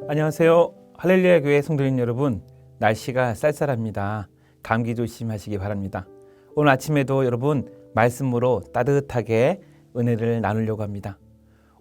안녕하세요. 할렐루야 교회 성도님 여러분, 날씨가 쌀쌀합니다. 감기 조심하시기 바랍니다. 오늘 아침에도 여러분 말씀으로 따뜻하게 은혜를 나누려고 합니다.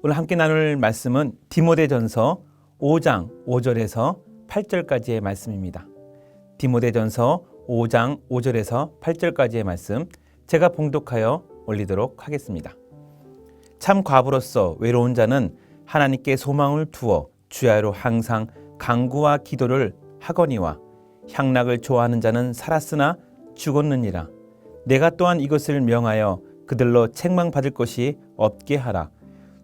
오늘 함께 나눌 말씀은 디모데전서 5장 5절에서 8절까지의 말씀입니다. 디모데전서 5장 5절에서 8절까지의 말씀 제가 봉독하여 올리도록 하겠습니다. 참 과부로서 외로운 자는 하나님께 소망을 두어 주야로 항상 간구와 기도를 하거니와 향락을 좋아하는 자는 살았으나 죽었느니라. 내가 또한 이것을 명하여 그들로 책망받을 것이 없게 하라.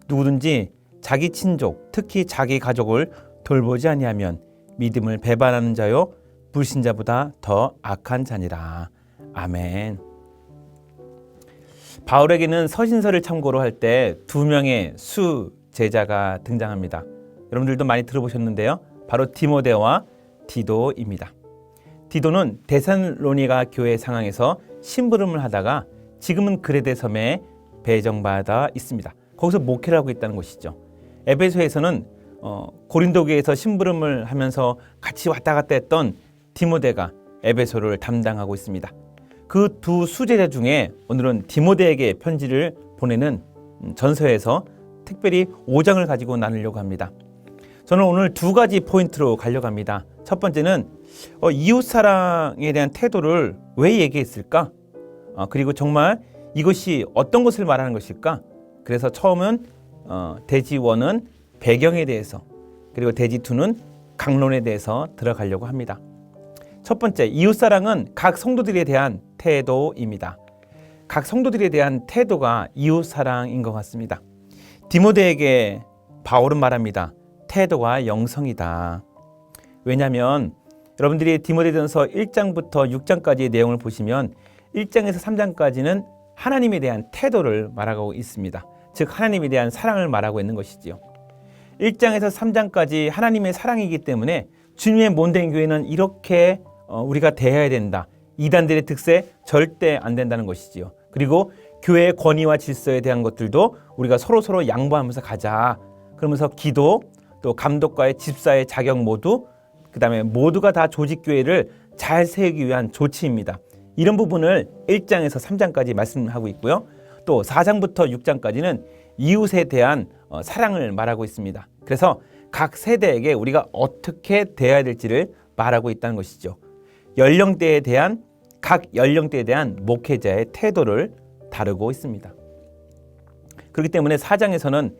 누구든지 자기 친족, 특히 자기 가족을 돌보지 아니하면 믿음을 배반하는 자요 불신자보다 더 악한 자니라. 아멘. 바울에게는 서신서를 참고로 할 때 두 명의 수제자가 등장합니다. 여러분들도 많이 들어보셨는데요. 바로 디모데와 디도입니다. 디도는 데살로니가 교회 상황에서 심부름을 하다가 지금은 그레데 섬에 배정받아 있습니다. 거기서 목회를 하고 있다는 것이죠. 에베소에서는 고린도 교회에서 심부름을 하면서 같이 왔다 갔다 했던 디모데가 에베소를 담당하고 있습니다. 그 두 수제자 중에 오늘은 디모데에게 편지를 보내는 전서에서 특별히 5장을 가지고 나누려고 합니다. 저는 오늘 두 가지 포인트로 가려고 합니다. 첫 번째는 이웃사랑에 대한 태도를 왜 얘기했을까? 그리고 정말 이것이 어떤 것을 말하는 것일까? 그래서 처음은 대지 1은 배경에 대해서, 그리고 대지 2는 강론에 대해서 들어가려고 합니다. 첫 번째, 이웃사랑은 각 성도들에 대한 태도입니다. 각 성도들에 대한 태도가 이웃사랑인 것 같습니다. 디모데에게 바울은 말합니다. 태도가 영성이다. 왜냐하면 여러분들이 디모데전서 1장부터 6장까지의 내용을 보시면 1장에서 3장까지는 하나님에 대한 태도를 말하고 있습니다. 즉 하나님에 대한 사랑을 말하고 있는 것이지요. 1장에서 3장까지 하나님의 사랑이기 때문에 주님의 몸된 교회는 이렇게 우리가 대해야 된다. 이단들의 특세 절대 안 된다는 것이지요. 그리고 교회의 권위와 질서에 대한 것들도 우리가 서로 양보하면서 가자. 그러면서 기도, 또 감독과의 집사의 자격 모두, 그 다음에 모두가 다 조직교회를 잘 세우기 위한 조치입니다. 이런 부분을 1장에서 3장까지 말씀하고 있고요. 또 4장부터 6장까지는 이웃에 대한 사랑을 말하고 있습니다. 그래서 각 세대에게 우리가 어떻게 대해야 될지를 말하고 있다는 것이죠. 각 연령대에 대한 목회자의 태도를 다루고 있습니다. 그렇기 때문에 4장에서는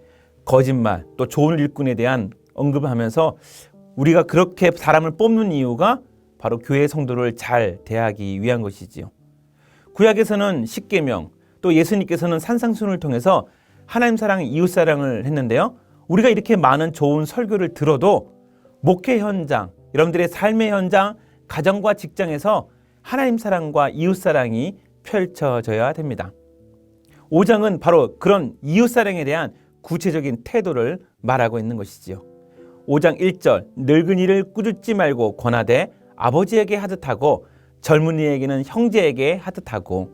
거짓말, 또 좋은 일꾼에 대한 언급을 하면서 우리가 그렇게 사람을 뽑는 이유가 바로 교회 성도를 잘 대하기 위한 것이지요. 구약에서는 십계명, 또 예수님께서는 산상순을 통해서 하나님 사랑, 이웃 사랑을 했는데요. 우리가 이렇게 많은 좋은 설교를 들어도 목회 현장, 여러분들의 삶의 현장, 가정과 직장에서 하나님 사랑과 이웃 사랑이 펼쳐져야 됩니다. 5장은 바로 그런 이웃 사랑에 대한 구체적인 태도를 말하고 있는 것이지요. 5장 1절, 늙은이를 꾸짖지 말고 권하되 아버지에게 하듯하고 젊은이에게는 형제에게 하듯하고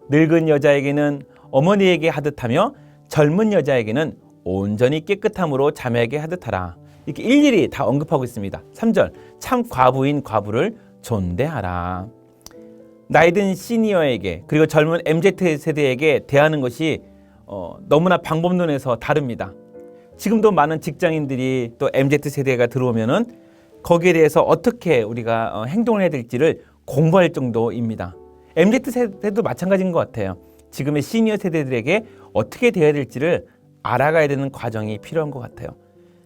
늙은 여자에게는 어머니에게 하듯하며 젊은 여자에게는 온전히 깨끗함으로 자매에게 하듯하라. 이렇게 일일이 다 언급하고 있습니다. 3절, 참 과부인 과부를 존대하라. 나이든 시니어에게, 그리고 젊은 MZ세대에게 대하는 것이 너무나 방법론에서 다릅니다. 지금도 많은 직장인들이 또 MZ세대가 들어오면은 거기에 대해서 어떻게 우리가 행동을 해야 될지를 공부할 정도입니다. MZ세대도 마찬가지인 것 같아요. 지금의 시니어 세대들에게 어떻게 대해야 될지를 알아가야 되는 과정이 필요한 것 같아요.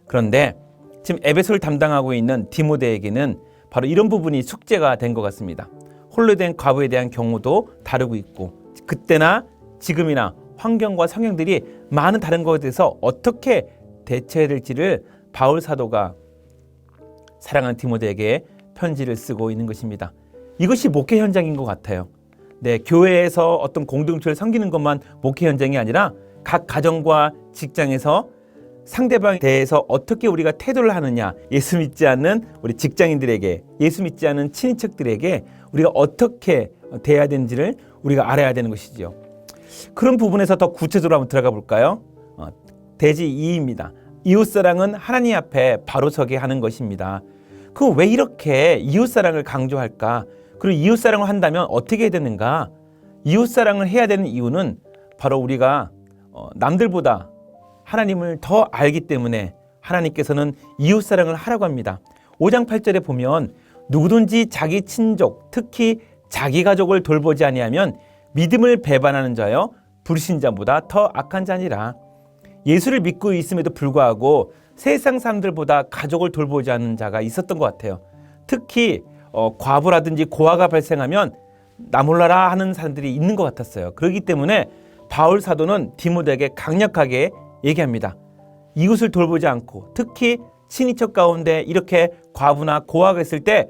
그런데 지금 에베소를 담당하고 있는 디모데에게는 바로 이런 부분이 숙제가 된 것 같습니다. 홀로 된 과부에 대한 경우도 다루고 있고, 그때나 지금이나 환경과 성향들이 많은 다른 것에 대해서 어떻게 대처해야 될지를 바울 사도가 사랑하는 디모데에게 편지를 쓰고 있는 것입니다. 이것이 목회 현장인 것 같아요. 네, 교회에서 어떤 공동체를 섬기는 것만 목회 현장이 아니라 각 가정과 직장에서 상대방에 대해서 어떻게 우리가 태도를 하느냐, 예수 믿지 않는 우리 직장인들에게, 예수 믿지 않는 친인척들에게 우리가 어떻게 대해야 되는지를 우리가 알아야 되는 것이죠. 그런 부분에서 더 구체적으로 한번 들어가 볼까요? 대지 2입니다. 이웃사랑은 하나님 앞에 바로 서게 하는 것입니다. 그럼 왜 이렇게 이웃사랑을 강조할까? 그리고 이웃사랑을 한다면 어떻게 해야 되는가? 이웃사랑을 해야 되는 이유는 바로 우리가 남들보다 하나님을 더 알기 때문에 하나님께서는 이웃사랑을 하라고 합니다. 5장 8절에 보면 누구든지 자기 친족, 특히 자기 가족을 돌보지 아니하면 믿음을 배반하는 자여 불신자보다 더 악한 자니라. 예수를 믿고 있음에도 불구하고 세상 사람들보다 가족을 돌보지 않는 자가 있었던 것 같아요. 특히 과부라든지 고아가 발생하면 나 몰라라 하는 사람들이 있는 것 같았어요. 그렇기 때문에 바울 사도는 디모데에게 강력하게 얘기합니다. 이웃을 돌보지 않고 특히 친인척 가운데 이렇게 과부나 고아가 있을 때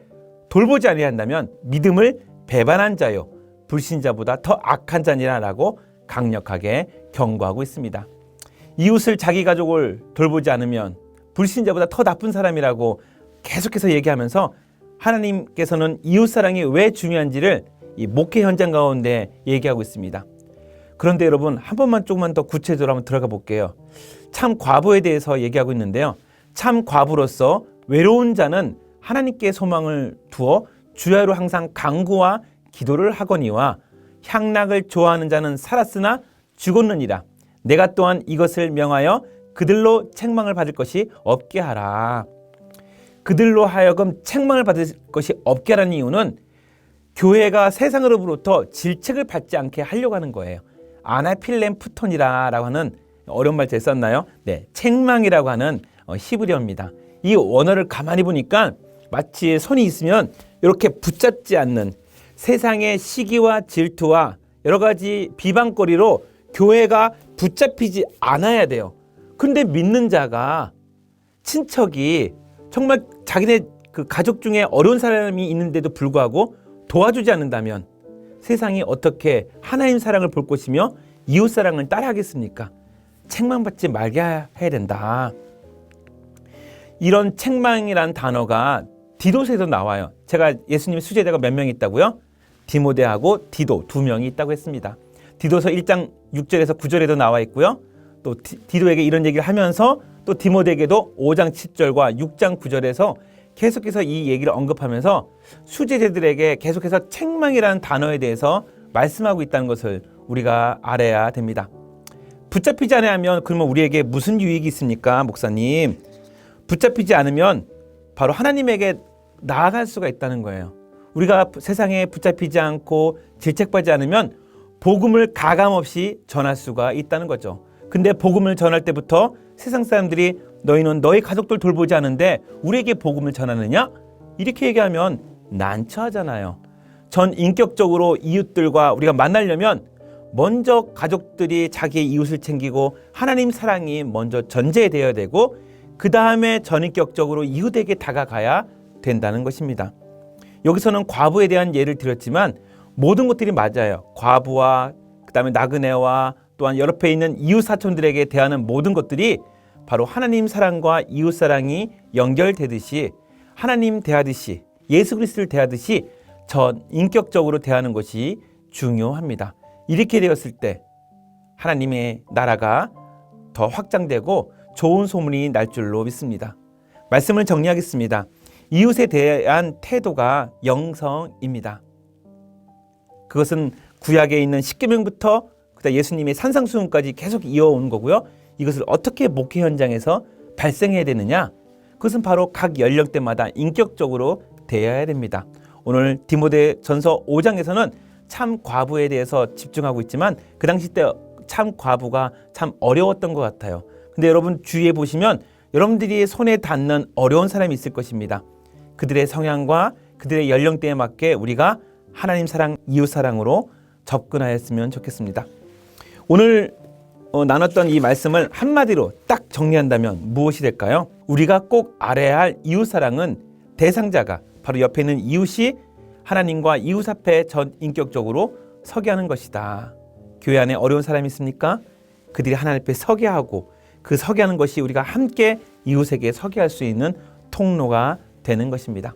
돌보지 아니한다면 믿음을 배반한 자요 불신자보다 더 악한 자니라라고 강력하게 경고하고 있습니다. 이웃을 자기 가족을 돌보지 않으면 불신자보다 더 나쁜 사람이라고 계속해서 얘기하면서 하나님께서는 이웃사랑이 왜 중요한지를 이 목회 현장 가운데 얘기하고 있습니다. 그런데 여러분 한 번만 조금만 더 구체적으로 한번 들어가 볼게요. 참 과부에 대해서 얘기하고 있는데요. 참 과부로서 외로운 자는 하나님께 소망을 두어 주야로 항상 간구와 기도를 하거니와 향락을 좋아하는 자는 살았으나 죽었느니라. 내가 또한 이것을 명하여 그들로 책망을 받을 것이 없게 하라. 그들로 하여금 책망을 받을 것이 없게 하라는 이유는 교회가 세상으로부터 질책을 받지 않게 하려고 하는 거예요. 아나필렘푸톤이라고 하는 어려운 말 제 썼나요? 네, 책망이라고 하는 히브리어입니다. 이 원어를 가만히 보니까 마치 손이 있으면 이렇게 붙잡지 않는 세상의 시기와 질투와 여러 가지 비방거리로 교회가 붙잡히지 않아야 돼요. 근데 믿는 자가 친척이 정말 자기네 그 가족 중에 어려운 사람이 있는데도 불구하고 도와주지 않는다면 세상이 어떻게 하나님 사랑을 볼 것이며 이웃 사랑을 따라하겠습니까? 책망받지 말게 해야 된다. 이런 책망이란 단어가 디도서에도 나와요. 제가 예수님의 수제자가 몇 명 있다고요? 디모데하고 디도 두 명이 있다고 했습니다. 디도서 1장 6절에서 9절에도 나와 있고요. 또 디도에게 이런 얘기를 하면서 또 디모데에게도 5장 7절과 6장 9절에서 계속해서 이 얘기를 언급하면서 수제자들에게 계속해서 책망이라는 단어에 대해서 말씀하고 있다는 것을 우리가 알아야 됩니다. 붙잡히지 않으면 그러면 우리에게 무슨 유익이 있습니까, 목사님? 붙잡히지 않으면 바로 하나님에게 나아갈 수가 있다는 거예요. 우리가 세상에 붙잡히지 않고 질책받지 않으면 복음을 가감없이 전할 수가 있다는 거죠. 근데 복음을 전할 때부터 세상 사람들이 너희는 너희 가족들 돌보지 않은데 우리에게 복음을 전하느냐? 이렇게 얘기하면 난처하잖아요. 전 인격적으로 이웃들과 우리가 만나려면 먼저 가족들이 자기의 이웃을 챙기고 하나님 사랑이 먼저 전제되어야 되고 그 다음에 전인격적으로 이웃에게 다가가야 된다는 것입니다. 여기서는 과부에 대한 예를 들었지만 모든 것들이 맞아요. 과부와 그 다음에 나그네와 또한 옆에 있는 이웃 사촌들에게 대하는 모든 것들이 바로 하나님 사랑과 이웃 사랑이 연결되듯이 하나님 대하듯이 예수 그리스도를 대하듯이 전 인격적으로 대하는 것이 중요합니다. 이렇게 되었을 때 하나님의 나라가 더 확장되고 좋은 소문이 날 줄로 믿습니다. 말씀을 정리하겠습니다. 이웃에 대한 태도가 영성입니다. 그것은 구약에 있는 십계명부터 예수님의 산상수훈까지 계속 이어오는 거고요. 이것을 어떻게 목회 현장에서 발생해야 되느냐? 그것은 바로 각 연령대마다 인격적으로 대해야 됩니다. 오늘 디모데전서 5장에서는 참 과부에 대해서 집중하고 있지만 그 당시 때 참 과부가 참 어려웠던 것 같아요. 근데 여러분 주위에 보시면 여러분들이 손에 닿는 어려운 사람이 있을 것입니다. 그들의 성향과 그들의 연령대에 맞게 우리가 하나님 사랑, 이웃 사랑으로 접근하였으면 좋겠습니다. 오늘 나눴던 이 말씀을 한마디로 딱 정리한다면 무엇이 될까요? 우리가 꼭 알아야 할 이웃 사랑은 대상자가 바로 옆에 있는 이웃이 하나님과 이웃 앞에 전 인격적으로 서게 하는 것이다. 교회 안에 어려운 사람이 있습니까? 그들이 하나님 앞에 서게 하고 그 서게 하는 것이 우리가 함께 이웃에게 서게 할 수 있는 통로가 되는 것입니다.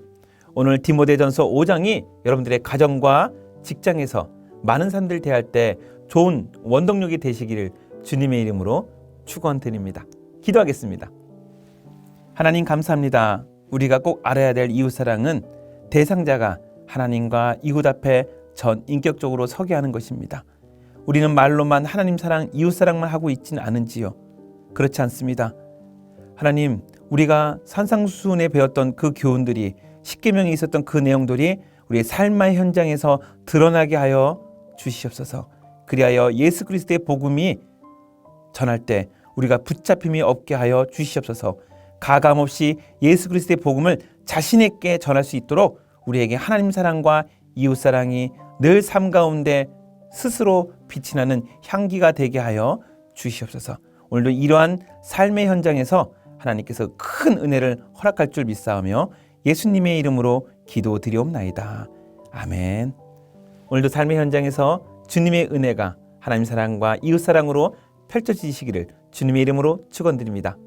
오늘 디모데전서 5장이 여러분들의 가정과 직장에서 많은 사람들 대할 때 좋은 원동력이 되시기를 주님의 이름으로 축원드립니다. 기도하겠습니다. 하나님 감사합니다. 우리가 꼭 알아야 될 이웃사랑은 대상자가 하나님과 이웃 앞에 전 인격적으로 서게 하는 것입니다. 우리는 말로만 하나님 사랑, 이웃 사랑만 하고 있지는 않은지요? 그렇지 않습니다. 하나님, 우리가 산상수훈에 배웠던 그 교훈들이, 십계명에 있었던 그 내용들이 우리의 삶의 현장에서 드러나게 하여 주시옵소서. 그리하여 예수 그리스도의 복음이 전할 때 우리가 붙잡힘이 없게 하여 주시옵소서. 가감없이 예수 그리스도의 복음을 자신 있게 전할 수 있도록 우리에게 하나님 사랑과 이웃 사랑이 늘 삶 가운데 스스로 빛이 나는 향기가 되게 하여 주시옵소서. 오늘도 이러한 삶의 현장에서 하나님께서 큰 은혜를 허락할 줄 믿사오며 예수님의 이름으로 기도드리옵나이다. 아멘. 오늘도 삶의 현장에서 주님의 은혜가 하나님 사랑과 이웃 사랑으로 펼쳐지시기를 주님의 이름으로 축원드립니다.